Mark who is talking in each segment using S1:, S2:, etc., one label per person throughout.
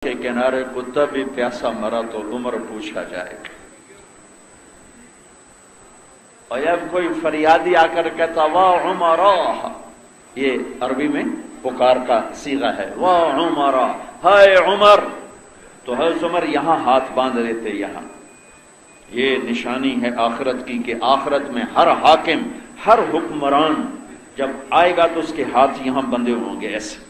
S1: کے کنارے کتا بھی پیاسا مرا تو عمر پوچھا جائے گا۔ اور جب کوئی فریادی آ کر کہتا واہ عمرا، یہ عربی میں پکار کا صیغہ ہے، واہ عمرا، ہائے عمر، تو حضرت عمر یہاں ہاتھ باندھ لیتے۔ یہاں یہ نشانی ہے آخرت کی کہ آخرت میں ہر حاکم، ہر حکمران جب آئے گا تو اس کے ہاتھ یہاں بندھے ہوں گے ایسے،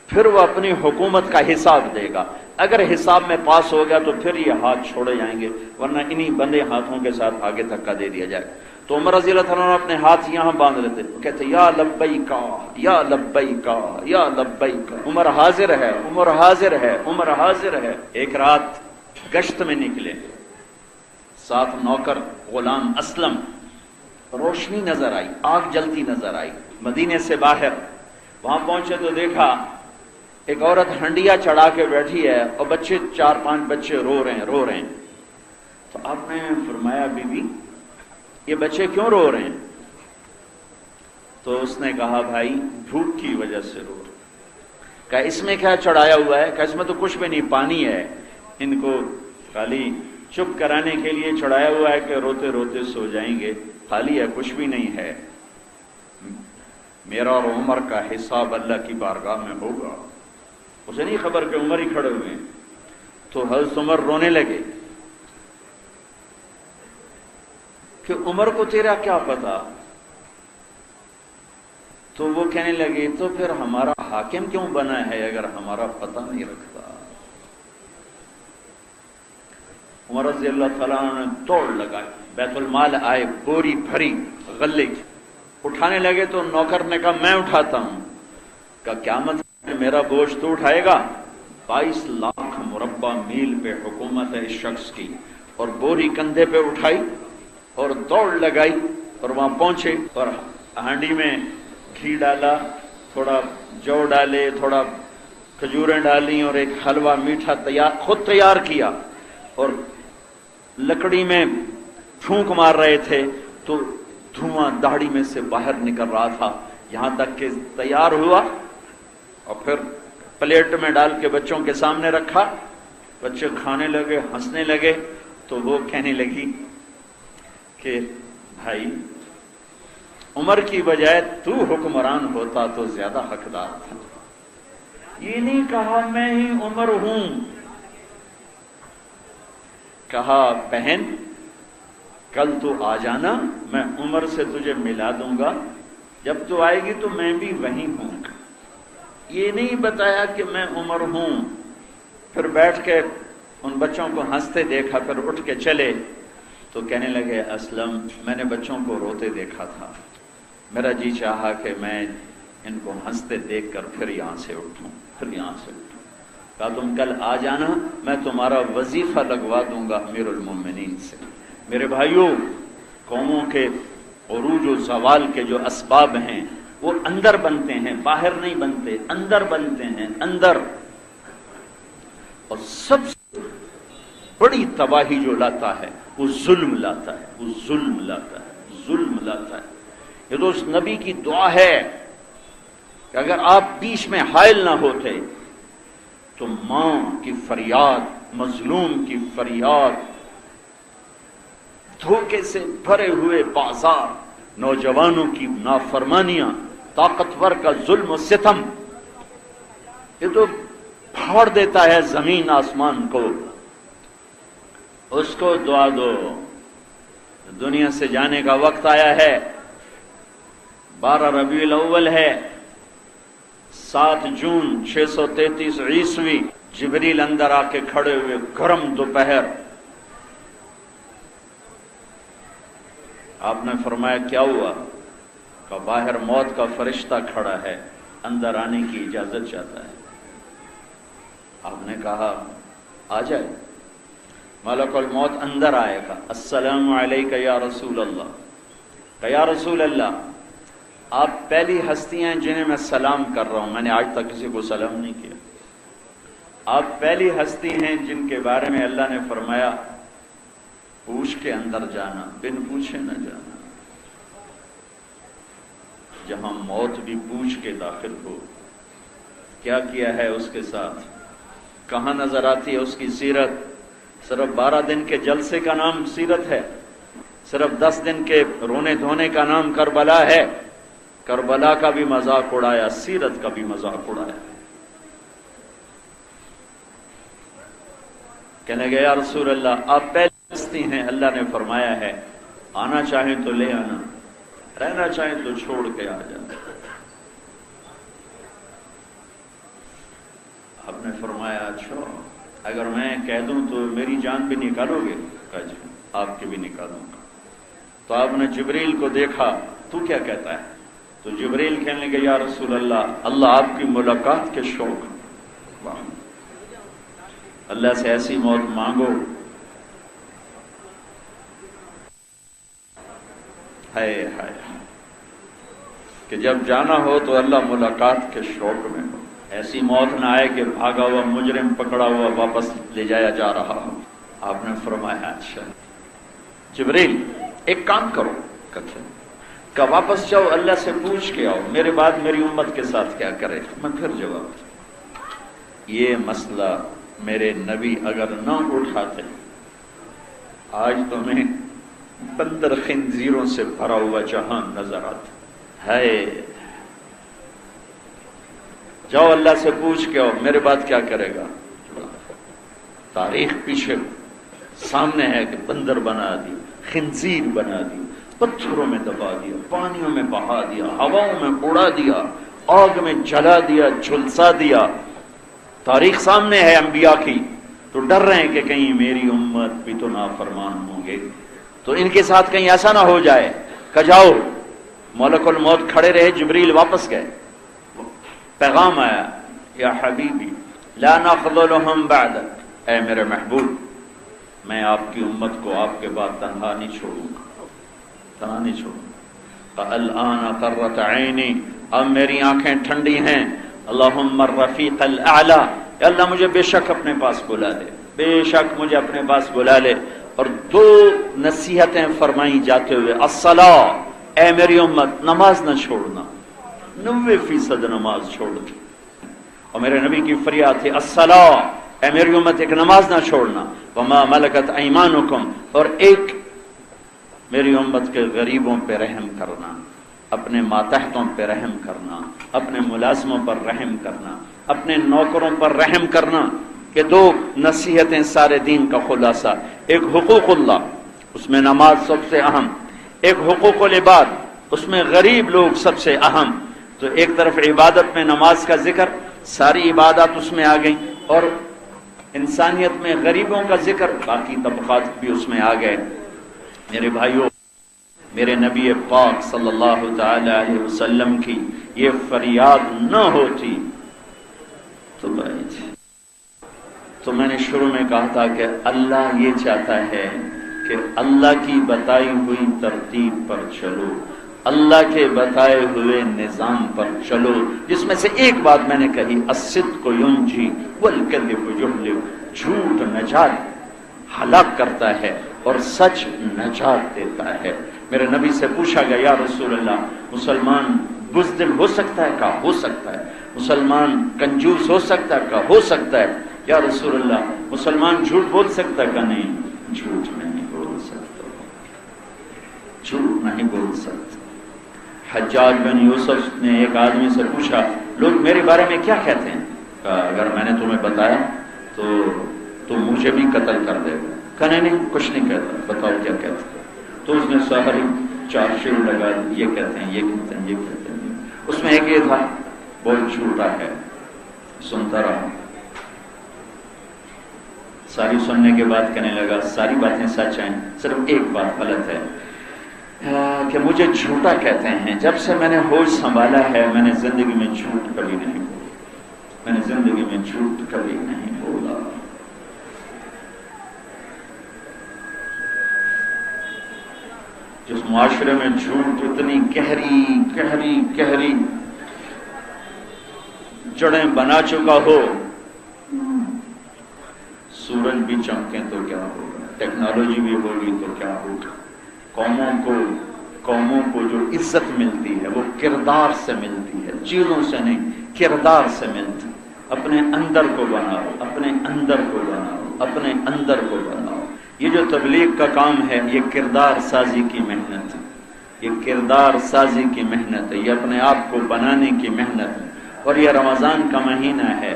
S1: پھر وہ اپنی حکومت کا حساب دے گا۔ اگر حساب میں پاس ہو گیا تو پھر یہ ہاتھ چھوڑے جائیں گے، ورنہ انہی بندے ہاتھوں کے ساتھ آگے دھکا دے دیا جائے۔ تو عمر رضی اللہ تعالیٰ اپنے ہاتھ یہاں باندھ لیتے، کہتے یا لبیکا یا لبیکا یا لبیکا، عمر حاضر ہے، عمر حاضر ہے، عمر حاضر ہے۔ ایک رات گشت میں نکلے، ساتھ نوکر غلام اسلم، روشنی نظر آئی، آگ جلتی نظر آئی مدینے سے باہر۔ وہاں پہنچے تو دیکھا ایک عورت ہنڈیا چڑھا کے بیٹھی ہے اور بچے، 4-5 بچے رو رہے ہیں۔ تو آپ نے فرمایا بی بی یہ بچے کیوں رو رہے ہیں؟ تو اس نے کہا بھائی بھوک کی وجہ سے رو رہے۔ کہا اس میں کیا چڑھایا ہوا ہے؟ کہا اس میں تو کچھ بھی نہیں، پانی ہے، ان کو خالی چپ کرانے کے لیے چڑھایا ہوا ہے کہ روتے روتے سو جائیں گے، خالی ہے، کچھ بھی نہیں ہے۔ میرا اور عمر کا حساب اللہ کی بارگاہ میں ہوگا۔ اسے نہیں خبر کہ عمر ہی کھڑے ہوئے ہیں۔ تو حضرت عمر رونے لگے کہ عمر کو تیرا کیا پتا؟ تو وہ کہنے لگے تو پھر ہمارا حاکم کیوں بنا ہے اگر ہمارا پتہ نہیں رکھتا؟ عمر رضی اللہ تعالیٰ عنہ نے دوڑ لگائی، بیت المال آئے، بوری بھری غلے کی اٹھانے لگے تو نوکر نے کہا میں اٹھاتا ہوں۔ کہا کیا مطلب میرا بوجھ تو اٹھائے گا؟ 22 لاکھ مربع میل پہ حکومت ہے اس شخص کی، اور بوری کندھے پہ اٹھائی اور دوڑ لگائی اور وہاں پہنچے اور ہانڈی میں گھی ڈالا، تھوڑا جو ڈالے، تھوڑا کھجوریں ڈالی اور ایک حلوہ میٹھا خود تیار کیا، اور لکڑی میں پھونک مار رہے تھے تو دھواں داڑھی میں سے باہر نکل رہا تھا، یہاں تک کہ تیار ہوا اور پھر پلیٹ میں ڈال کے بچوں کے سامنے رکھا۔ بچے کھانے لگے، ہنسنے لگے، تو وہ کہنے لگی کہ بھائی عمر کی بجائے تو حکمران ہوتا تو زیادہ حقدار تھا۔ یہ نہیں کہا میں ہی عمر ہوں، کہا بہن کل تو آ جانا، میں عمر سے تجھے ملا دوں گا، جب تو آئے گی تو میں بھی وہیں ہوں۔ یہ نہیں بتایا کہ میں عمر ہوں۔ پھر بیٹھ کے ان بچوں کو ہنستے دیکھا، پھر اٹھ کے چلے تو کہنے لگے اسلم میں نے بچوں کو روتے دیکھا تھا، میرا جی چاہا کہ میں ان کو ہنستے دیکھ کر پھر یہاں سے اٹھوں، پھر یہاں سے اٹھوں۔ کہا تم کل آ جانا، میں تمہارا وظیفہ لگوا دوں گا امیر المومنین سے۔ میرے بھائیوں، قوموں کے عروج و زوال کے جو اسباب ہیں وہ اندر بنتے ہیں، باہر نہیں بنتے، اندر بنتے ہیں، اندر۔ اور سب سے بڑی تباہی جو لاتا ہے وہ ظلم لاتا ہے، وہ ظلم لاتا ہے، ظلم لاتا ہے۔ یہ تو اس نبی کی دعا ہے کہ اگر آپ بیچ میں حائل نہ ہوتے تو ماں کی فریاد، مظلوم کی فریاد، دھوکے سے بھرے ہوئے بازار، نوجوانوں کی نافرمانیاں، طاقتور کا ظلم و ستم، یہ تو پھاڑ دیتا ہے زمین آسمان کو۔ اس کو دعا دو، دنیا سے جانے کا وقت آیا ہے۔ 12 ربیع الاول ہے، 7 جون 633 عیسوی، جبریل اندر آ کے کھڑے ہوئے، گرم دوپہر۔ آپ نے فرمایا کیا ہوا؟ کہ باہر موت کا فرشتہ کھڑا ہے، اندر آنے کی اجازت چاہتا ہے۔ آپ نے کہا آ جائے۔ ملک الموت اندر آئے گا، السلام علیکہ یا رسول اللہ۔ کہ یا رسول اللہ آپ پہلی ہستی ہیں جنہیں میں سلام کر رہا ہوں، میں نے آج تک کسی کو سلام نہیں کیا۔ آپ پہلی ہستی ہیں جن کے بارے میں اللہ نے فرمایا پوچھ کے اندر جانا، بن پوچھے نہ جانا۔ جہاں موت بھی پوچھ کے داخل ہو، کیا کیا ہے اس کے ساتھ؟ کہاں نظر آتی ہے اس کی سیرت؟ صرف 12 دن کے جلسے کا نام سیرت ہے، صرف 10 دن کے رونے دھونے کا نام کربلا ہے۔ کربلا کا بھی مذاق اڑایا، سیرت کا بھی مذاق اڑایا۔ کہنے گئے یا رسول اللہ آپ پہلے ہستی ہیں، اللہ نے فرمایا ہے آنا چاہیں تو لے آنا، رہنا چاہیں تو چھوڑ کے آ جانا۔ آپ نے فرمایا اچھا اگر میں کہہ دوں تو میری جان بھی نکالو گے؟ کہا جی آپ کی بھی نکالوں گا۔ تو آپ نے جبریل کو دیکھا، تو کیا کہتا ہے؟ تو جبریل کہنے لگے یا رسول اللہ اللہ آپ کی ملاقات کے شوق، اللہ سے ایسی موت مانگو ہائے ہائے کہ جب جانا ہو تو اللہ ملاقات کے شوق میں ہو، ایسی موت نہ آئے کہ بھاگا ہوا مجرم پکڑا ہوا واپس لے جایا جا رہا ہو۔ آپ نے فرمایا اچھا جبریل ایک کام کرو، کہ واپس جاؤ اللہ سے پوچھ کے آؤ میرے بعد میری امت کے ساتھ کیا کرے۔ میں پھر جواب، یہ مسئلہ میرے نبی اگر نہ اٹھاتے آج تمہیں بندر خنزیروں سے بھرا ہوا جہان نظر آتا ہے۔ جاؤ اللہ سے پوچھ کے آؤ میرے بعد کیا کرے گا۔ تاریخ پیچھے سامنے ہے کہ بندر بنا دی، خنزیر بنا دی، پتھروں میں دبا دیا، پانیوں میں بہا دیا، ہواؤں میں اڑا دیا، آگ میں جلا دیا، جھلسا دیا۔ تاریخ سامنے ہے انبیاء کی، تو ڈر رہے ہیں کہ کہیں میری امت بھی تو نافرمان ہوں گے، تو ان کے ساتھ کہیں ایسا نہ ہو جائے کہ جاؤ ملک الموت کھڑے رہے، جبریل واپس گئے، پیغام آیا یا حبیبی لا نخذلهم بعدک، اے میرے محبوب میں آپ کی امت کو آپ کے بعد تنہا نہیں چھوڑوں گا، تنہا نہیں چھوڑوں گا۔ الآن قرۃ عینی، اب میری آنکھیں ٹھنڈی ہیں۔ اللہم الرفیق الاعلی، یا اللہ مجھے بے شک اپنے پاس بلا لے، بے شک مجھے اپنے پاس بلا لے۔ اور 2 نصیحتیں فرمائی جاتے ہوئے، الصلاۃ، اے میری امت نماز نہ چھوڑنا، 90% نماز چھوڑ دی۔ اور میرے نبی کی فریاد تھی الصلاۃ، اے میری امت ایک نماز نہ چھوڑنا، وما ملکت ایمانکم، اور ایک میری امت کے غریبوں پہ رحم کرنا، اپنے ماتحتوں پہ رحم کرنا، اپنے ملازموں پر رحم کرنا، اپنے نوکروں پر رحم کرنا۔ کہ 2 نصیحتیں سارے دین کا خلاصہ، ایک حقوق اللہ اس میں نماز سب سے اہم، ایک حقوق العباد اس میں غریب لوگ سب سے اہم۔ تو ایک طرف عبادت میں نماز کا ذکر، ساری عبادات اس میں آ گئیں، اور انسانیت میں غریبوں کا ذکر، باقی طبقات بھی اس میں آ گئے۔ میرے بھائیوں، میرے نبی پاک صلی اللہ تعالی علیہ وسلم کی یہ فریاد نہ ہوتی تو میں نے شروع میں کہا تھا کہ اللہ یہ چاہتا ہے کہ اللہ کی بتائی ہوئی ترتیب پر چلو، اللہ کے بتائے ہوئے نظام پر چلو، جس میں سے ایک بات میں نے کہی، الصدق ینجی والکذب یہلک، جھوٹ نجات ہلاک کرتا ہے اور سچ نجات دیتا ہے۔ میرے نبی سے پوچھا گیا یا رسول اللہ مسلمان بزدل ہو سکتا ہے؟ کہا ہو سکتا ہے۔ مسلمان کنجوس ہو سکتا ہے؟ کہا ہو سکتا ہے۔ یا رسول اللہ مسلمان جھوٹ بول سکتا ہے؟ کہا نہیں، جھوٹ نہیں بول سکتا، جھوٹ نہیں بول سکتا۔ حجاج بن یوسف نے ایک آدمی سے پوچھا لوگ میرے بارے میں کیا کہتے ہیں؟ کہا اگر میں نے تمہیں بتایا تو مجھے بھی قتل کر دے گا۔ کہا نہیں کچھ نہیں کہتا، بتاؤ کیا کہتے ہیں؟ تو اس نے ساری 4 شعر لگا دی، یہ کہتے ہیں، یہ کہتے ہیں، یہ کہتے ہیں۔ اس میں ایک یہ تھا بہت جھوٹا ہے، سنتا رہا، ساری سننے کے بعد کہنے لگا ساری باتیں سچ ہیں، صرف ایک بات غلط ہے کہ مجھے جھوٹا کہتے ہیں۔ جب سے میں نے ہوش سنبھالا ہے میں نے زندگی میں جھوٹ کبھی نہیں بولا، میں نے زندگی میں جھوٹ کبھی نہیں بولا۔ جس معاشرے میں جھوٹ اتنی گہری گہری گہری جڑیں بنا چکا ہو، سورج بھی چمکیں تو کیا ہوگا، ٹیکنالوجی بھی ہوگی تو کیا ہوگا۔ قوموں کو جو عزت ملتی ہے وہ کردار سے ملتی ہے، چیزوں سے نہیں، کردار سے ملتی۔ اپنے اندر کو بناؤ، اپنے اندر کو بناؤ، اپنے اندر کو بناؤ۔ یہ جو تبلیغ کا کام ہے یہ کردار سازی کی محنت ہے، یہ کردار سازی کی محنت ہے، یہ اپنے آپ کو بنانے کی محنت ہے۔ اور یہ رمضان کا مہینہ ہے،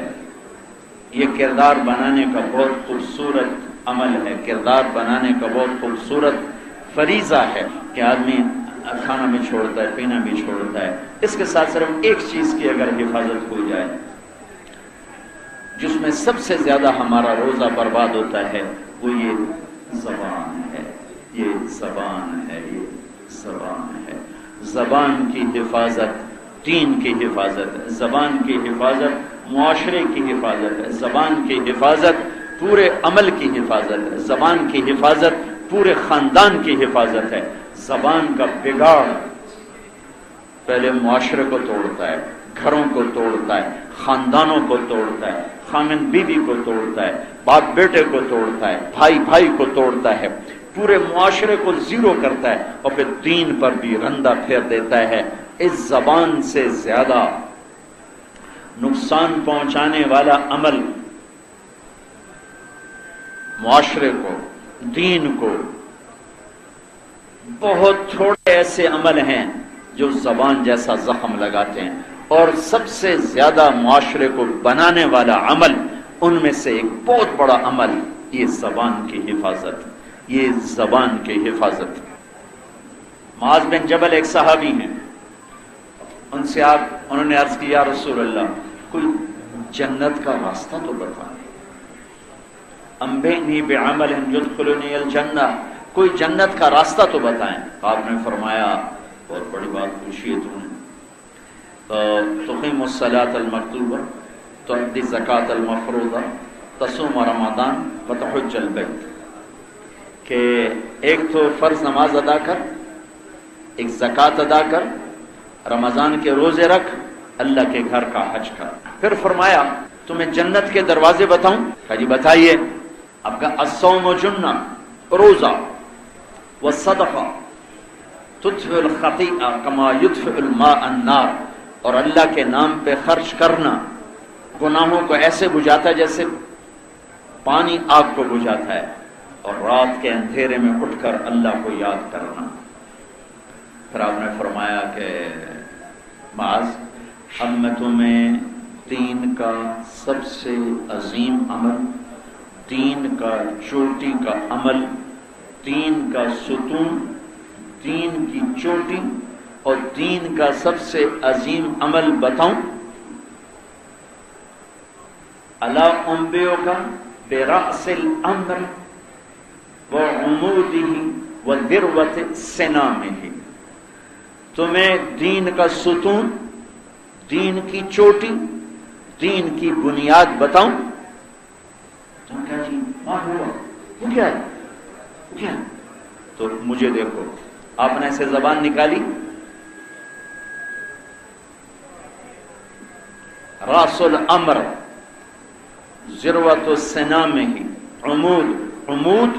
S1: یہ کردار بنانے کا بہت خوبصورت عمل ہے، کردار بنانے کا بہت خوبصورت فریضہ ہے کہ آدمی کھانا بھی چھوڑتا ہے، پینا بھی چھوڑتا ہے۔ اس کے ساتھ صرف ایک چیز کی اگر حفاظت ہو جائے، جس میں سب سے زیادہ ہمارا روزہ برباد ہوتا ہے، وہ یہ زبان ہے، یہ زبان ہے، یہ زبان ہے۔ زبان کی حفاظت دین کی حفاظت ہے، زبان کی حفاظت معاشرے کی حفاظت ہے، زبان کی حفاظت پورے عمل کی حفاظت ہے، زبان کی حفاظت پورے خاندان کی حفاظت ہے۔ زبان کا بگاڑ پہلے معاشرے کو توڑتا ہے، گھروں کو توڑتا ہے، خاندانوں کو توڑتا ہے، خامن بیوی کو توڑتا ہے، باپ بیٹے کو توڑتا ہے، بھائی بھائی کو توڑتا ہے، پورے معاشرے کو زیرو کرتا ہے، اور پھر دین پر بھی رندہ پھیر دیتا ہے۔ اس زبان سے زیادہ نقصان پہنچانے والا عمل معاشرے کو، دین کو، بہت تھوڑے ایسے عمل ہیں جو زبان جیسا زخم لگاتے ہیں، اور سب سے زیادہ معاشرے کو بنانے والا عمل ان میں سے ایک بہت بڑا عمل یہ زبان کی حفاظت، یہ زبان کی حفاظت۔ معاذ بن جبل ایک صحابی ہیں، ان سے انہوں نے عرض کی یا رسول اللہ کوئی جنت کا راستہ تو بتائیں، انبئنی بعمل یدخلنی الجنہ، کوئی جنت کا راستہ تو بتائیں۔ آپ نے فرمایا بہت بڑی بات پوچھی ہے تم نے، تقیم الصلاۃ المکتوبہ، تؤدی الزکاۃ المفروضہ، تصوم رمضان وتحج البیت، کہ ایک تو فرض نماز ادا کر، ایک زکوٰۃ ادا کر، رمضان کے روزے رکھ، اللہ کے گھر کا حج کر۔ پھر فرمایا تمہیں جنت کے دروازے بتاؤں؟ کہا جی بتائیے۔ اب کا الصوم جنہ، روزہ، والصدقہ تطفئ الخطیئہ کما یطفئ الماء النار، اور اللہ کے نام پہ خرچ کرنا گناہوں کو ایسے بجھاتا ہے جیسے پانی آگ کو بجھاتا ہے، اور رات کے اندھیرے میں اٹھ کر اللہ کو یاد کرنا۔ پھر آپ نے فرمایا کہ معاذ اب میں تمہیں دین کا سب سے عظیم عمل، دین کا چوٹی کا عمل، دین کا ستون، دین کی چوٹی اور دین کا سب سے عظیم عمل بتاؤں؟ الا انبئک برأس الامر وعمودہ وذروۃ سنامہ، تمہیں دین کا ستون، دین کی چوٹی، دین کی بنیاد بتاؤں؟ تم کیا جی ہوا وہ کیا ہے، وہ کیا ہے؟ تو مجھے دیکھو، آپ نے ایسے زبان نکالی، راس الامر، ذروۃ السنامہ، عمود، عمود،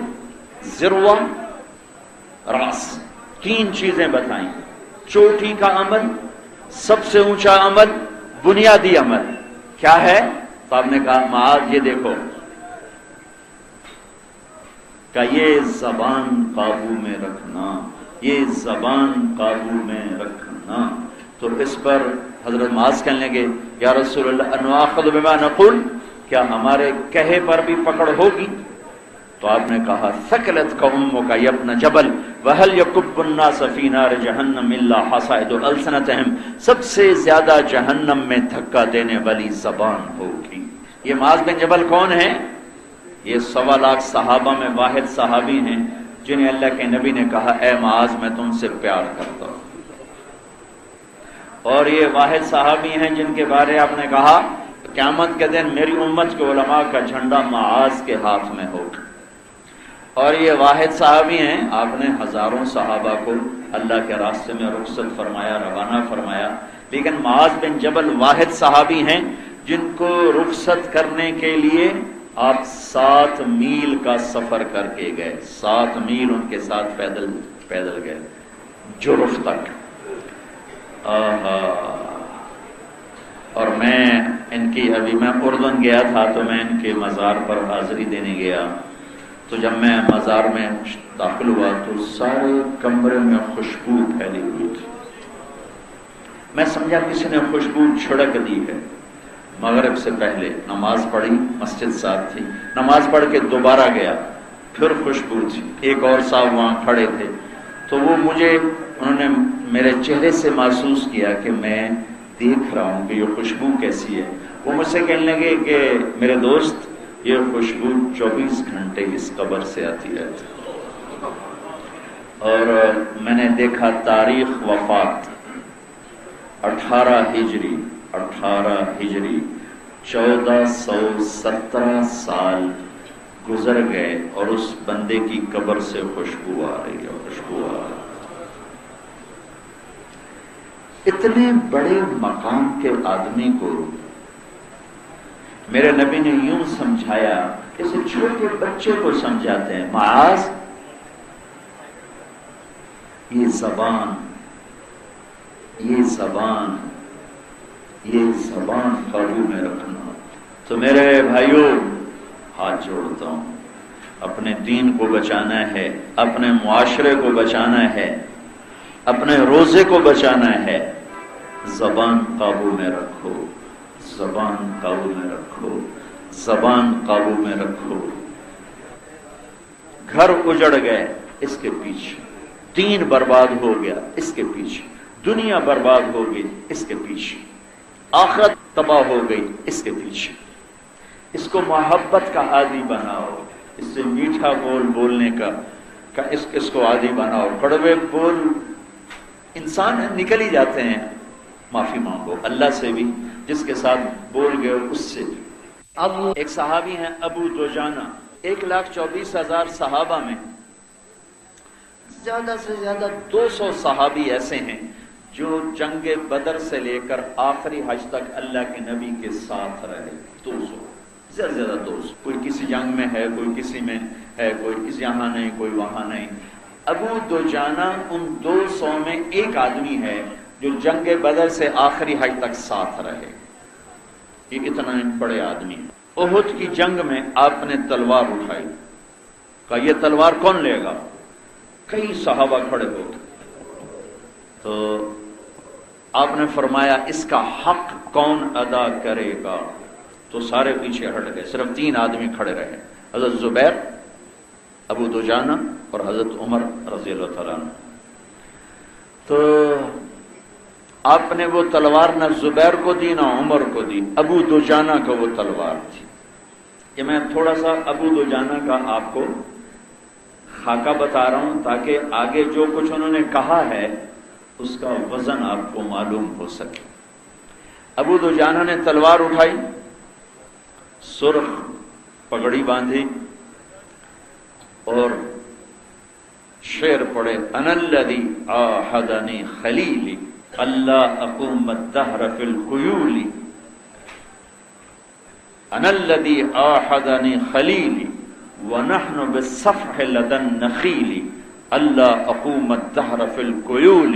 S1: ذروہ، راس، تین چیزیں بتائیں۔ چوٹی کا عمل، سب سے اونچا عمل، بنیادی عمل کیا ہے؟ تو آپ نے کہا معاذ یہ دیکھو کہ یہ زبان قابو میں رکھنا، یہ زبان قابو میں رکھنا۔ تو اس پر حضرت معاذ کہنے لگے یا رسول اللہ انواخذ بما نقول، کیا ہمارے کہے پر بھی پکڑ ہوگی؟ تو آپ نے کہا ثقلتک امک یا ابن جبل وهل يكب الناس في نار جہنم الا حصائد السنتهم، سب سے زیادہ جہنم میں دھکا دینے والی زبان ہوگی۔ یہ معاذ بن جبل کون ہیں؟ یہ 1.25 لاکھ صحابہ میں واحد صحابی ہیں جنہیں اللہ کے نبی نے کہا اے معاذ میں تم سے پیار کرتا ہوں، اور یہ واحد صحابی ہیں جن کے بارے آپ نے کہا قیامت کے دن میری امت کے علماء کا جھنڈا معاذ کے ہاتھ میں ہوگا۔ اور یہ واحد صحابی ہیں، آپ نے ہزاروں صحابہ کو اللہ کے راستے میں رخصت فرمایا، روانہ فرمایا، لیکن معاذ بن جبل واحد صحابی ہیں جن کو رخصت کرنے کے لیے آپ 7 میل کا سفر کر کے گئے، 7 میل ان کے ساتھ پیدل گئے جرف تک۔ اور میں ان کی ابھی میں اردن گیا تھا تو میں ان کے مزار پر حاضری دینے گیا، تو جب میں مزار میں داخل ہوا تو سارے کمرے میں خوشبو پھیلی ہوئی تھی۔ میں سمجھا کسی نے خوشبو چھڑک دی ہے۔ مغرب سے پہلے نماز پڑھی، مسجد ساتھ تھی، نماز پڑھ کے دوبارہ گیا، پھر خوشبو تھی۔ ایک اور صاحب وہاں کھڑے تھے، تو وہ انہوں نے میرے چہرے سے محسوس کیا کہ میں دیکھ رہا ہوں کہ یہ خوشبو کیسی ہے۔ وہ مجھ سے کہنے لگے کہ میرے دوست، یہ خوشبو 24 گھنٹے اس قبر سے آتی رہتی۔ اور میں نے دیکھا تاریخ وفات 18 ہجری 1417 سال گزر گئے اور اس بندے کی قبر سے خوشبو آ رہی ہے، خوشبو آ رہی ہے۔ اتنے بڑے مقام کے آدمی کو میرے نبی نے یوں سمجھایا جیسے چھوٹے بچے کو سمجھاتے ہیں، معاذ یہ زبان قابو میں رکھنا۔ تو میرے بھائیوں، ہاتھ جوڑتا ہوں، اپنے دین کو بچانا ہے، اپنے معاشرے کو بچانا ہے، اپنے روزے کو بچانا ہے، زبان قابو میں رکھو، زبان قابو میں رکھو، زبان قابو میں رکھو۔ گھر اجڑ گئے اس کے پیچھے، دین برباد ہو گیا اس کے پیچھے، دنیا برباد ہو گئی اس کے پیچھے، آخرت تباہ ہو گئی اس کے پیچھے۔ اس کو محبت کا عادی بناؤ، اس سے میٹھا بول بولنے کا اس کو عادی بناؤ۔ کڑوے بول انسان نکل ہی جاتے ہیں، معافی مانگو اللہ سے بھی، جس کے ساتھ بول گئے اس سے بھی۔ اب ایک صحابی ہیں ابو دجانہ، 1,24,000 صحابہ میں زیادہ سے زیادہ 200 صحابی ایسے ہیں جو جنگ بدر سے لے کر آخری حج تک اللہ کے نبی کے ساتھ رہے۔ 200، زیادہ سے زیادہ 200۔ کوئی کسی جنگ میں ہے، کوئی کسی میں ہے، کوئی کسی یہاں نہیں، کوئی وہاں نہیں۔ ابو دجانہ ان 200 میں ایک آدمی ہے جو جنگ بدر سے آخری حج تک ساتھ رہے۔ یہ اتنا بڑے آدمی ہے۔ احد کی جنگ میں آپ نے تلوار اٹھائی، کہا یہ تلوار کون لے گا؟ کئی صحابہ کھڑے ہو گئے، تو آپ نے فرمایا اس کا حق کون ادا کرے گا؟ تو سارے پیچھے ہٹ گئے، صرف 3 آدمی کھڑے رہے، حضرت زبیر، ابو دجانہ اور حضرت عمر رضی اللہ تعالیٰ عنہ۔ تو آپ نے وہ تلوار نہ زبیر کو دی نہ عمر کو دی، ابو دجانہ کو وہ تلوار تھی۔ یہ میں تھوڑا سا ابو دجانہ کا آپ کو خاکہ بتا رہا ہوں تاکہ آگے جو کچھ انہوں نے کہا ہے اس کا وزن آپ کو معلوم ہو سکے۔ ابو دجانہ نے تلوار اٹھائی، سرخ پگڑی باندھی اور شعر پڑھے، انا الذی عاہدنی خلیلی اللہ اقوم الدہر فی الخیول، انا الذی عاہدنی خلیلی ونحن بالصفح لدى النخیل، اللہ اقوم الدہر فی الخیول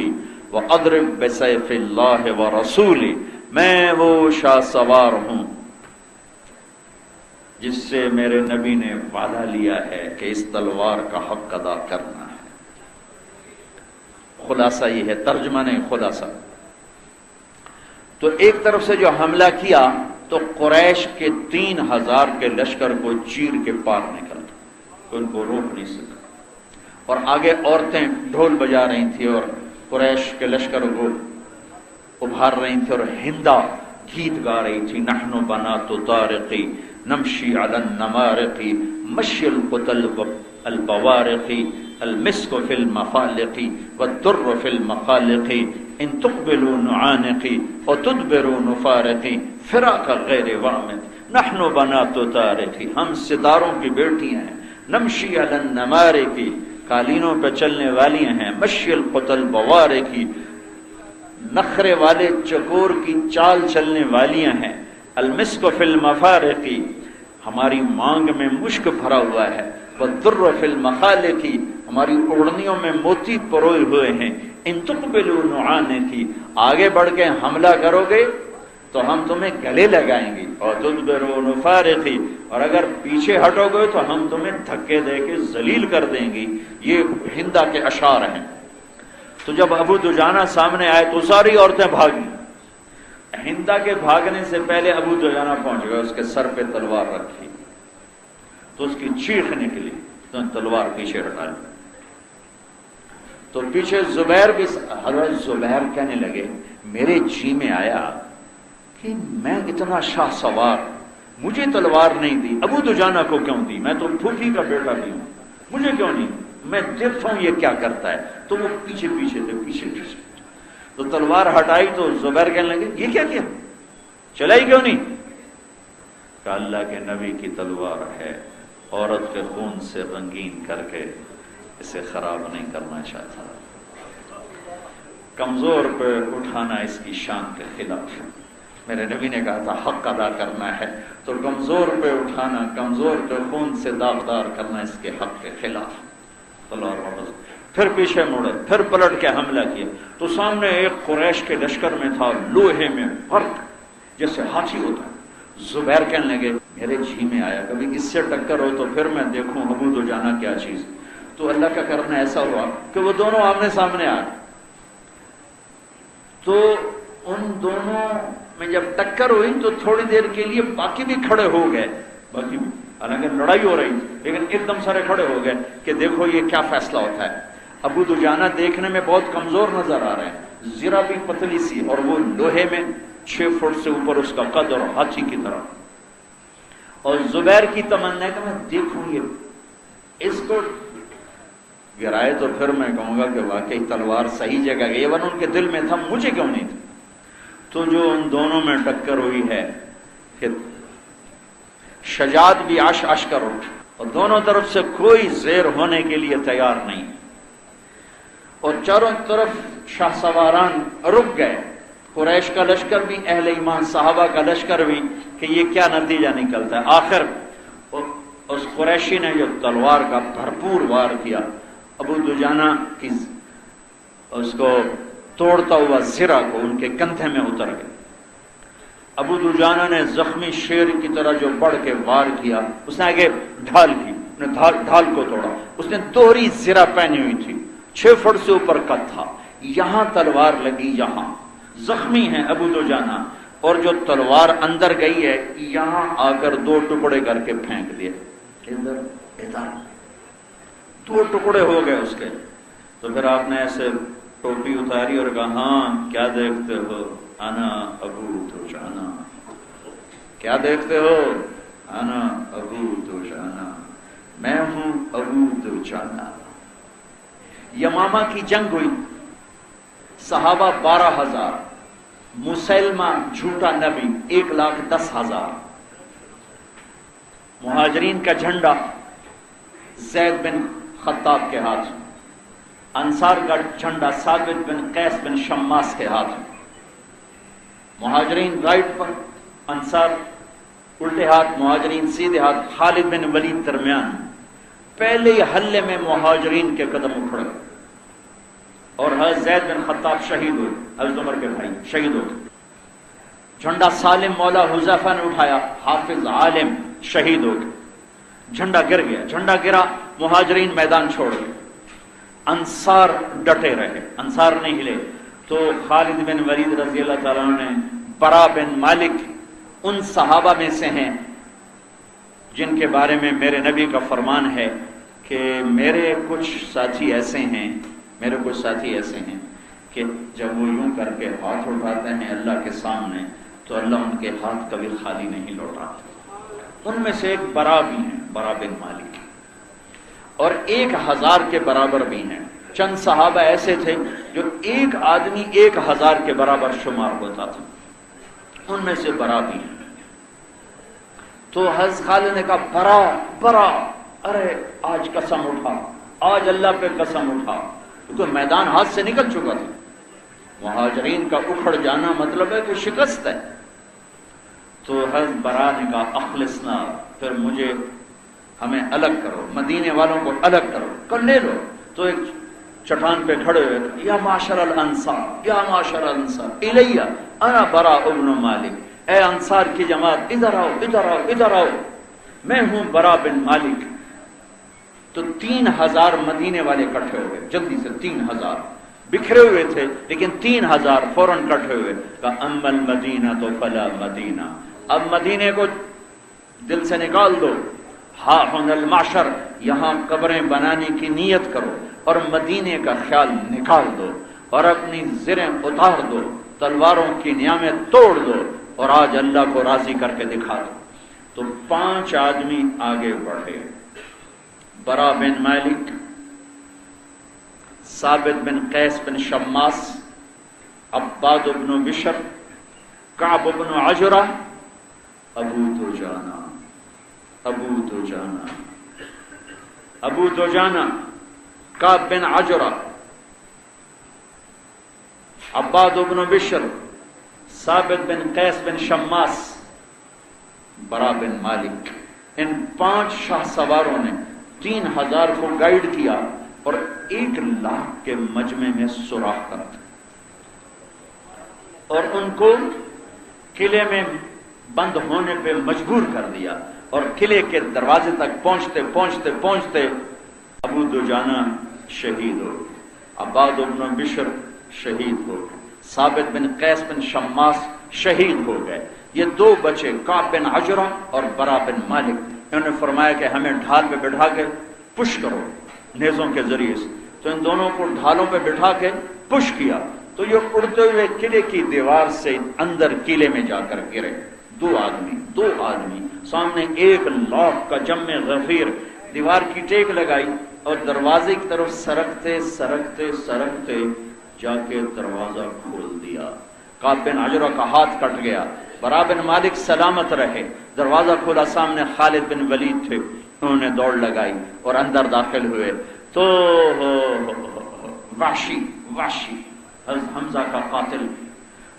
S1: واضرب بسیف اللہ ورسولہ۔ میں وہ شاہ سوار ہوں جس سے میرے نبی نے وعدہ لیا ہے کہ اس تلوار کا حق ادا کرنا ہے۔ خلاصہ یہ ہے، ترجمہ نہیں، خلاصہ۔ تو ایک طرف سے جو حملہ کیا تو قریش کے 3,000 کے لشکر کو چیر کے پار نکل، ان کو روک نہیں سکا، اور آگے عورتیں ڈھول بجا رہی تھیں اور قریش کے لشکر کو ابھار رہی تھی، اور ہندا گیت گا رہی تھی، نحن بنات طارقی نمشی علی النمارق مشی القتل البوارق المسک فی المخالق والدر فی المخالق ان تقبلوا نعانقی وتدبروا نفارقی فراق غیر وامد نحن بنات طارقی، ہم ستاروں کی بیٹیاں ہیں، نمشی علی النمارق قالینوں پہ چلنے والی ہیں، مشی القتل بوارقی نخرے والے چکور کی چال چلنے والیاں ہیں، المسک فی المفارق ہماری مانگ میں مشک بھرا ہوا ہے، والدر فی المخالق ہماری اوڑھنیوں میں موتی پروئے ہوئے ہیں، ان تقبلوا نعانقی آگے بڑھ کے حملہ کرو گے تو ہم تمہیں گلے لگائیں گے، اور تدبرون فارقی، اور اگر پیچھے ہٹو گے تو ہم تمہیں دھکے دے کے ذلیل کر دیں گی۔ یہ ہندا کے اشعار ہیں۔ تو جب ابو دجانہ سامنے آئے تو ساری عورتیں بھاگی۔ ہندا کے بھاگنے سے پہلے ابو دجانہ پہنچ گئے، اس کے سر پہ تلوار رکھی تو اس کی چیخ نکلی تو تلوار پیچھے ہٹا لی۔ تو پیچھے زبیر بھی، حضرت زبیر کہنے لگے میرے جی میں آیا کہ میں اتنا شاہ سوار، مجھے تلوار نہیں دی، ابو دجانہ کو کیوں دی؟ میں تو پھوپھی کا بیٹا بھی ہوں، مجھے کیوں نہیں؟ میں دیکھتا ہوں یہ کیا کرتا ہے۔ تو وہ پیچھے پیچھے تھے، پیچھے پیچھے، تو تلوار ہٹائی تو زبیر کہنے لگے یہ کیا کیا، چلائی کیوں نہیں؟ کہ اللہ کے نبی کی تلوار ہے، عورت کے خون سے رنگین کر کے اسے خراب نہیں کرنا چاہتا، کمزور پہ اٹھانا اس کی شان کے خلاف ہے۔ میرے نبی نے کہا تھا حق ادا کرنا ہے، تو کمزور پہ اٹھانا، کمزور پہ خون سے داغدار کرنا اس کے حق کے خلاف۔ تلوار واپس، پھر پیچھے مڑے، پھر پلٹ کے حملہ کیا تو سامنے ایک قریش کے لشکر میں تھا، لوہے میں فرق جیسے ہاتھی ہوتا ہے۔ زبیر کہنے لگے میرے جی میں آیا کبھی اس سے ٹکر ہو تو پھر میں دیکھوں ابو دجانہ کیا چیز۔ تو اللہ کا کرنا ایسا ہوا کہ وہ دونوں آمنے سامنے آ گئے۔ تو ان دونوں میں جب ٹکر ہوئی تو تھوڑی دیر کے لیے باقی بھی کھڑے ہو گئے، باقی بھی، حالانکہ لڑائی ہو رہی لیکن ایک دم سارے کھڑے ہو گئے کہ دیکھو یہ کیا فیصلہ ہوتا ہے۔ ابو دجانہ دیکھنے میں بہت کمزور نظر آ رہے ہیں، ذرا بھی پتلی سی، اور وہ لوہے میں 6 فٹ سے اوپر اس کا قد اور ہاتھی کی طرح۔ اور زبیر کی تمنا ہے کہ میں دیکھوں یہ اس کو گرائے تو پھر میں کہوں گا کہ واقعی تلوار صحیح جگہ گئی، ورنہ ان کے دل میں تھا مجھے کیوں نہیں تھا۔ تو جو ان دونوں میں ٹکر ہوئی ہے کہ شجاعت بھی عش عش کر اٹھ، اور دونوں طرف سے کوئی زیر ہونے کے لیے تیار نہیں، اور چاروں طرف شاہ سواران رک گئے، قریش کا لشکر بھی، اہل ایمان صحابہ کا لشکر بھی، کہ یہ کیا نتیجہ نکلتا ہے۔ آخر اس قریشی نے جو تلوار کا بھرپور وار کیا، ابو دجانہ کی اس کو توڑتا ہوا زرہ کو ان کے کندھے میں اتر گیا۔ ابو دجانہ نے زخمی شیر کی طرح جو بڑھ کے وار کیا، اس نے آگے ڈھال کی، ڈھال کو توڑا۔ اس نے دوہری زرہ پہنی ہوئی تھی، 6 فٹ سے اوپر قد تھا، یہاں تلوار لگی، یہاں زخمی ہے ابو دجانہ، اور جو تلوار اندر گئی ہے یہاں آ کر 2 ٹکڑے کر کے پھینک دیے، ادھر ادھر 2 ٹکڑے ہو گئے اس کے۔ تو پھر آپ نے ایسے ٹوپی اتاری اور کہا ہاں کیا دیکھتے ہو، انا ابو دجانہ، کیا دیکھتے ہو، انا ابو دجانہ، میں ہوں ابو دجانہ۔ یمامہ کی جنگ ہوئی، صحابہ 12,000، مسلمہ جھوٹا نبی 1,10,000، مہاجرین کا جھنڈا زید بن خطاب کے ہاتھ، انصار کا جھنڈا ثابت بن قیس بن شماس کے ہاتھ، مہاجرین رائٹ پر، انصار الٹے ہاتھ، مہاجرین سیدھے ہاتھ، خالد بن ولید درمیان۔ پہلے ہی حلے میں مہاجرین کے قدم اکھڑ گئے اور حضرت زید بن خطاب شہید ہوئے، حضرت عمر کے بھائی شہید ہو گئے۔ جھنڈا سالم مولا حذیفہ نے اٹھایا، حافظ عالم شہید ہو گئے۔ جھنڈا گر گیا، جھنڈا گرا، مہاجرین میدان چھوڑ گئے، انصار ڈٹے رہے، انصار نہیں ہلے۔ تو خالد بن ولید رضی اللہ تعالیٰ عنہ نے، برا بن مالک ان صحابہ میں سے ہیں جن کے بارے میں میرے نبی کا فرمان ہے کہ میرے کچھ ساتھی ایسے ہیں کہ جب وہ یوں کر کے ہاتھ اٹھاتے ہیں اللہ کے سامنے تو اللہ ان کے ہاتھ کبھی خالی نہیں لوٹاتے۔ ان میں سے ایک برا بھی ہیں، برا بن مالک، اور 1,000 کے برابر بھی ہیں۔ چند صحابہ ایسے تھے جو ایک آدمی 1,000 کے برابر شمار ہوتا تھا، ان میں سے برا بھی ہیں۔ تو حضرت خالد نے کہا برا، ارے آج قسم اٹھا، آج اللہ پہ قسم اٹھا، کیونکہ میدان ہاتھ سے نکل چکا تھا۔ مہاجرین کا اکھڑ جانا مطلب ہے کہ شکست ہے۔ تو حضرت برا نے کہا اخلصنا، پھر ہمیں الگ کرو، مدینے والوں کو الگ کرو، کر لے لو۔ تو ایک چٹان پہ کھڑے ہوئے یا معاشر الانصار یا معاشر الانصار الیہ انا براء ابن مالک، اے انصار کی جماعت ادھر آؤ ادھر آؤ ادھر آؤ، میں ہوں براء بن مالک۔ تو 3000 مدینے والے اکٹھے ہو گئے جلدی سے، 3000 بکھرے ہوئے تھے لیکن 3000 فوراً اکٹھے ہوئے، کہا اما المدینہ تو فلا مدینہ، اب مدینے کو دل سے نکال دو، ہاں ہن المعشر، یہاں قبریں بنانے کی نیت کرو اور مدینے کا خیال نکال دو اور اپنی زریں اتار دو، تلواروں کی نیامیں توڑ دو اور آج اللہ کو راضی کر کے دکھا دو۔ تو 5 آدمی آگے بڑھے، براء بن مالک، ثابت بن قیس بن شماس، عباد بن بشر، کعب بن عجرہ، ابو دجانہ، ابو دجانہ، کعب بن عجرہ، عباد بن بشر، ثابت بن قیس بن شماس، براء بن مالک۔ ان 5 شاہ سواروں نے 3000 کو گائیڈ کیا اور 1,00,000 کے مجمع میں سوراخ کر دیا اور ان کو قلعے میں بند ہونے پہ مجبور کر دیا، اور قلعے کے دروازے تک پہنچتے پہنچتے پہنچتے ابو دجانہ شہید ہو، عباد بن بشر شہید ہو، ثابت بن قیس بن شماس شہید ہو گئے۔ یہ 2 بچے، کعب بن عجرہ اور براء بن مالک، انہوں نے فرمایا کہ ہمیں ڈھال پہ بٹھا کے پش کرو نیزوں کے ذریعے سے، تو ان دونوں کو ڈھالوں پہ بٹھا کے پش کیا تو یہ اڑتے ہوئے قلعے کی دیوار سے اندر قلعے میں جا کر گرے۔ 2 آدمی سامنے 1,00,000 کا جمع غفیر، دیوار کی ٹیک لگائی اور دروازے کی طرف سرکتے سرکتے سرکتے جا کے دروازہ کھول دیا۔ کعب بن عجرہ کا ہاتھ کٹ گیا، براء بن مالک سلامت رہے، دروازہ کھولا، سامنے خالد بن ولید تھے، انہوں نے دوڑ لگائی اور اندر داخل ہوئے تو وحشی حمزہ کا قاتل،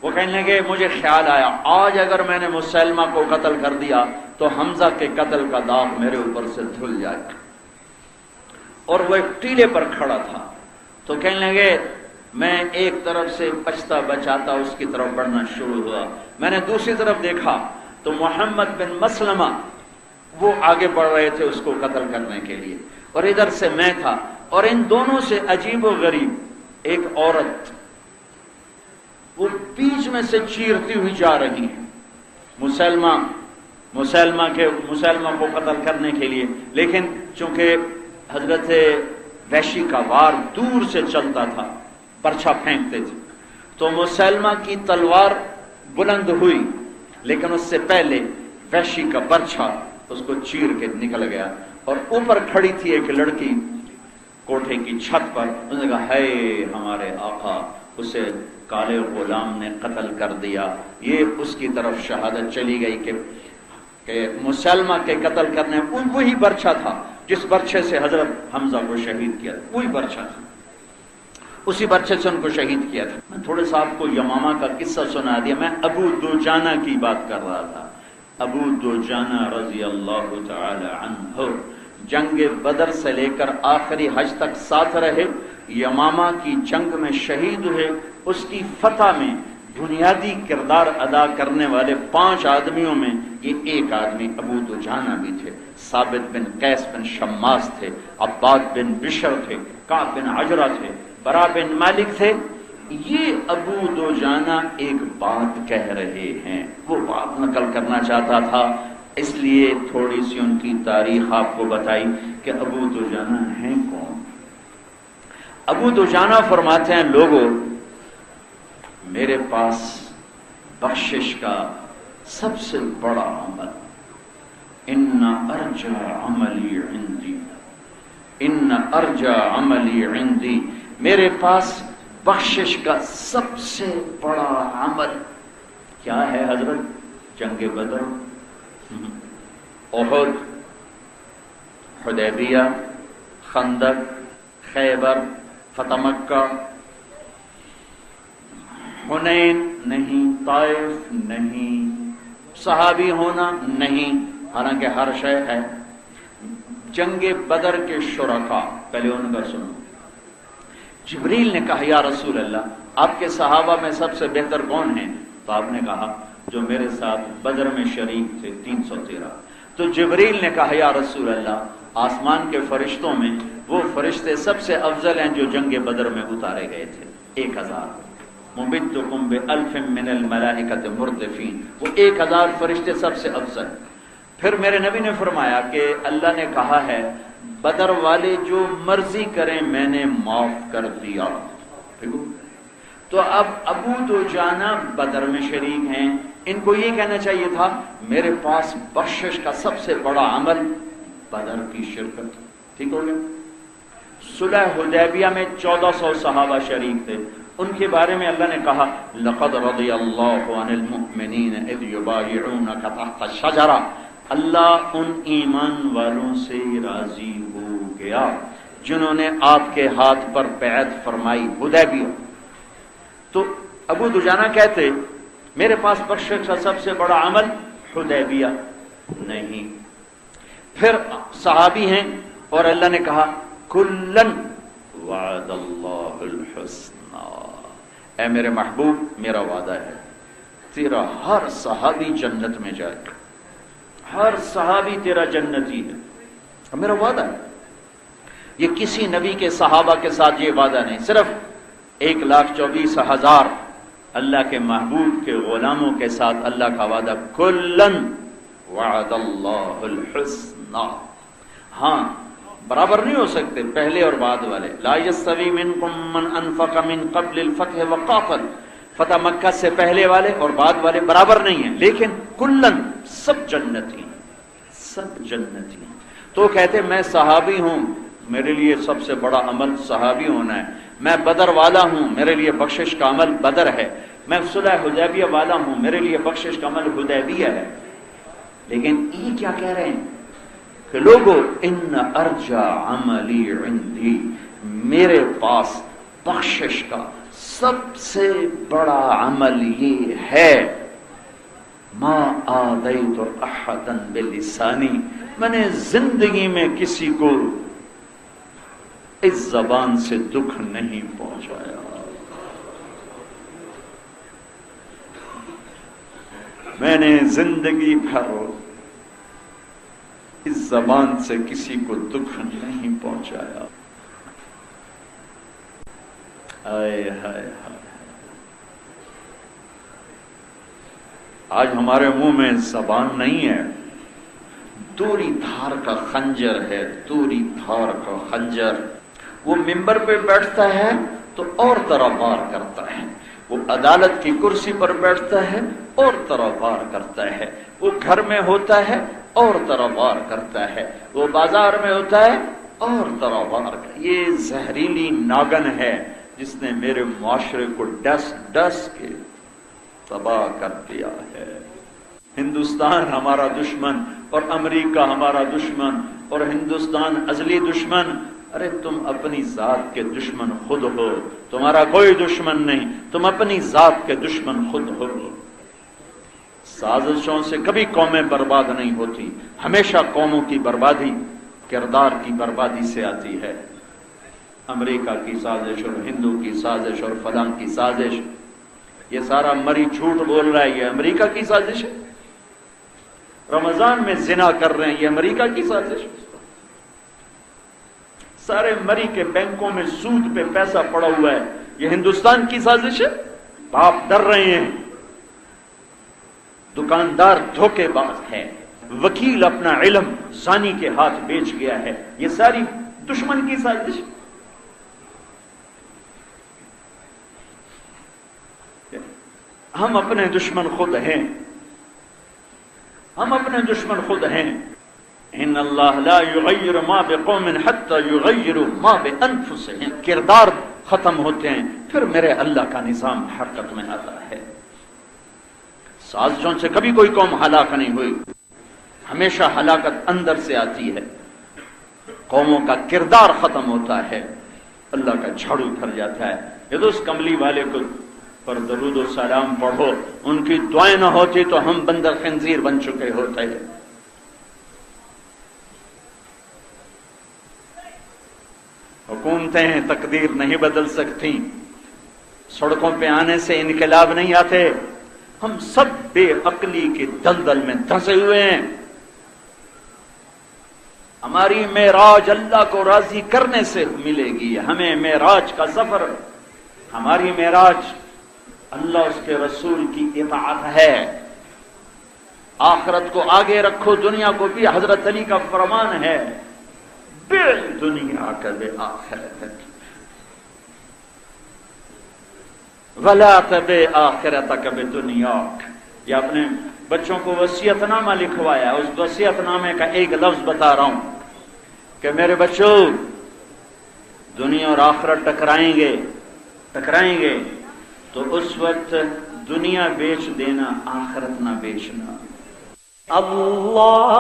S1: وہ کہنے لگے مجھے خیال آیا آج اگر میں نے مسلمہ کو قتل کر دیا تو حمزہ کے قتل کا داغ میرے اوپر سے دھل جائے گا۔ اور وہ ایک ٹیلے پر کھڑا تھا تو کہنے لگے میں ایک طرف سے بچتا بچاتا اس کی طرف بڑھنا شروع ہوا، میں نے دوسری طرف دیکھا تو محمد بن مسلمہ وہ آگے بڑھ رہے تھے اس کو قتل کرنے کے لیے، اور ادھر سے میں تھا، اور ان دونوں سے عجیب و غریب ایک عورت وہ بیچ میں سے چیرتی ہوئی جا رہی ہے مسلمہ کو قتل کرنے کے لیے، لیکن چونکہ حضرت وحشی کا وار دور سے چلتا تھا، برچھا پھینکتے تھے، تو مسلمہ کی تلوار بلند ہوئی لیکن اس سے پہلے وحشی کا برچھا اس کو چیر کے نکل گیا، اور اوپر کھڑی تھی ایک لڑکی کوٹھے کی چھت پر، اس نے کہا ہے ہمارے آقا، اسے کالے غلام نے قتل کر دیا۔ یہ اس کی طرف شہادت چلی گئی کہ مسلمہ کے قتل کرنے وہی برچھا تھا جس برچھے سے حضرت حمزہ کو شہید کیا، وہی برچھا تھا، اسی برچھے سے ان کو شہید کیا تھا۔ میں تھوڑے سا آپ کو یمامہ کا قصہ سنا دیا، میں ابو دجانہ کی بات کر رہا تھا۔ ابو دجانہ رضی اللہ تعالی عنہ جنگ بدر سے لے کر آخری حج تک ساتھ رہے، یمامہ کی جنگ میں شہید ہوئے، اس کی فتح میں بنیادی کردار ادا کرنے والے 5 آدمیوں میں یہ ایک آدمی ابو دجانہ بھی تھے، ثابت بن قیس بن شماس تھے، عباد بن بشر تھے، کعب بن عجرہ تھے، براء بن مالک تھے۔ یہ ابو دجانہ ایک بات کہہ رہے ہیں، وہ بات نقل کرنا چاہتا تھا، اس لیے تھوڑی سی ان کی تاریخ آپ کو بتائی کہ ابو دجانہ ہیں کون۔ ابو دجانہ فرماتے ہیں لوگوں، میرے پاس بخشش کا سب سے بڑا عمل، ان ارجع عملی عندی، میرے پاس بخشش کا سب سے بڑا عمل کیا ہے حضرت؟ جنگ بدر، احد، حدیبیہ، خندق، خیبر، فتح مکہ، حنین نہیں، طائف نہیں، صحابی ہونا نہیں، حالانکہ ہر شے ہے۔ جنگ بدر کے شرکاء، پہلے ان کا سنو، جبریل نے کہا یا رسول اللہ آپ کے صحابہ میں سب سے بہتر کون ہیں؟ تو آپ نے کہا جو میرے ساتھ بدر میں شریک تھے 313۔ تو جبریل نے کہا یا رسول اللہ آسمان کے فرشتوں میں وہ فرشتے سب سے افضل ہیں جو جنگ بدر میں اتارے گئے تھے، 1000۔ مبتکم بألف من الملائکۃ مردفین، وہ 1000 فرشتے سب سے افضل۔ پھر میرے نبی نے فرمایا کہ اللہ نے کہا ہے بدر والے جو مرضی کریں میں نے معاف کر دیا۔ تو اب ابو دجانہ بدر میں شریک ہیں، ان کو یہ کہنا چاہیے تھا میرے پاس بخشش کا سب سے بڑا عمل بدر کی شرکت۔ ٹھیک ہو گیا؟ صلح حدیبیہ میں 1400 صحابہ شریک تھے، ان کے بارے میں اللہ نے کہا لقد رضی اللہ عن المؤمنین اذ یبایعونک تحت الشجرہ، اللہ ان ایمان والوں سے راضی ہو گیا جنہوں نے آپ کے ہاتھ پر بیعت فرمائی حدیبیہ۔ تو ابو دجانہ کہتے میرے پاس بخشش کا سب سے بڑا عمل حدیبیہ نہیں۔ پھر صحابی ہیں اور اللہ نے کہا کلن وعد اللہ الحسنى، اے میرے محبوب میرا وعدہ ہے تیرا ہر صحابی جنت میں جائے گا، ہر صحابی تیرا جنتی ہے، میرا وعدہ ہے۔ یہ کسی نبی کے صحابہ کے ساتھ یہ وعدہ نہیں، صرف 1,24,000 اللہ کے محبوب کے غلاموں کے ساتھ اللہ کا وعدہ کلن وعد اللہ الحسنى۔ ہاں برابر نہیں ہو سکتے پہلے اور بعد والے، لا یستوی منکم من انفق من قبل الفتح وقاتل، فتح مکہ سے پہلے والے اور بعد والے برابر نہیں ہیں، لیکن کلن سب جنتی، سب جنتی۔ تو کہتے میں صحابی ہوں، میرے لیے سب سے بڑا عمل صحابی ہونا ہے، میں بدر والا ہوں، میرے لیے بخشش کا عمل بدر ہے، میں صلح حدیبیہ والا ہوں، میرے لیے بخشش کا عمل حدیبیہ ہے۔ لیکن یہ کیا کہہ رہے ہیں کہ لوگو ان ارجا عملی عندی، میرے پاس بخشش کا سب سے بڑا عمل یہ ہے ما آذیت احدا بلسانی، میں نے زندگی میں کسی کو اس زبان سے دکھ نہیں پہنچایا، میں نے زندگی بھر اس زبان سے کسی کو دکھ نہیں پہنچایا۔ ہائے ہائے ہائے، آج ہمارے منہ میں زبان نہیں ہے، دوری دھار کا خنجر ہے، دوری دھار کا خنجر۔ وہ ممبر پہ بیٹھتا ہے تو اور طرح وار کرتا ہے، وہ عدالت کی کرسی پر بیٹھتا ہے اور طرح وار کرتا ہے، وہ گھر میں ہوتا ہے اور طرح وار کرتا ہے، وہ بازار میں ہوتا ہے اور طرح وار کرتا ہے۔ یہ زہریلی ناگن ہے جس نے میرے معاشرے کو ڈس ڈس کے تباہ کر دیا ہے۔ ہندوستان ہمارا دشمن اور امریکہ ہمارا دشمن اور ہندوستان ازلی دشمن۔ ارے تم اپنی ذات کے دشمن خود ہو، تمہارا کوئی دشمن نہیں، تم اپنی ذات کے دشمن خود ہو۔ سازشوں سے کبھی قومیں برباد نہیں ہوتی، ہمیشہ قوموں کی بربادی کردار کی بربادی سے آتی ہے۔ امریکہ کی سازش اور ہندو کی سازش اور فلاں کی سازش، یہ سارا مری جھوٹ بول رہا ہے، یہ امریکہ کی سازش ہے۔ رمضان میں زنا کر رہے ہیں، یہ امریکہ کی سازش ہے۔ سارے مری کے بینکوں میں سود پہ پیسہ پڑا ہوا ہے، یہ ہندوستان کی سازش ہے۔ باپ ڈر رہے ہیں، دکاندار دھوکے باز ہے، وکیل اپنا علم زانی کے ہاتھ بیچ گیا ہے، یہ ساری دشمن کی سازش۔ ہم اپنے دشمن خود ہیں، ہم اپنے دشمن خود ہیں۔ ان اللہ لا یغیر ما بقوم حتی یغیروا ما بانفسہم، کردار ختم ہوتے ہیں پھر میرے اللہ کا نظام حرکت میں آتا ہے۔ سازشوں سے کبھی کوئی قوم ہلاک نہیں ہوئی، ہمیشہ ہلاکت اندر سے آتی ہے، قوموں کا کردار ختم ہوتا ہے، اللہ کا جھاڑو پھر جاتا ہے۔ یہ تو اس کملی والے کو پر درود و سلام پڑھو، ان کی دعائیں نہ ہوتی تو ہم بندر خنزیر بن چکے ہوتے ہیں۔ حکومتیں تقدیر نہیں بدل سکتی، سڑکوں پہ آنے سے انقلاب نہیں آتے، ہم سب بے عقلی کے دلدل میں دھنسے ہوئے ہیں۔ ہماری معراج اللہ کو راضی کرنے سے ملے گی، ہمیں معراج کا سفر، ہماری معراج اللہ اس کے رسول کی اطاعت ہے۔ آخرت کو آگے رکھو، دنیا کو بھی، حضرت علی کا فرمان ہے، بے دنیا کا بے آخرت ولا تبع آخرتک بدنیاک۔ یہ اپنے بچوں کو وصیت نامہ لکھوایا، اس وصیت نامے کا ایک لفظ بتا رہا ہوں کہ میرے بچوں، دنیا اور آخرت ٹکرائیں گے تو اس وقت دنیا بیچ دینا، آخرت نہ بیچنا۔ اللہ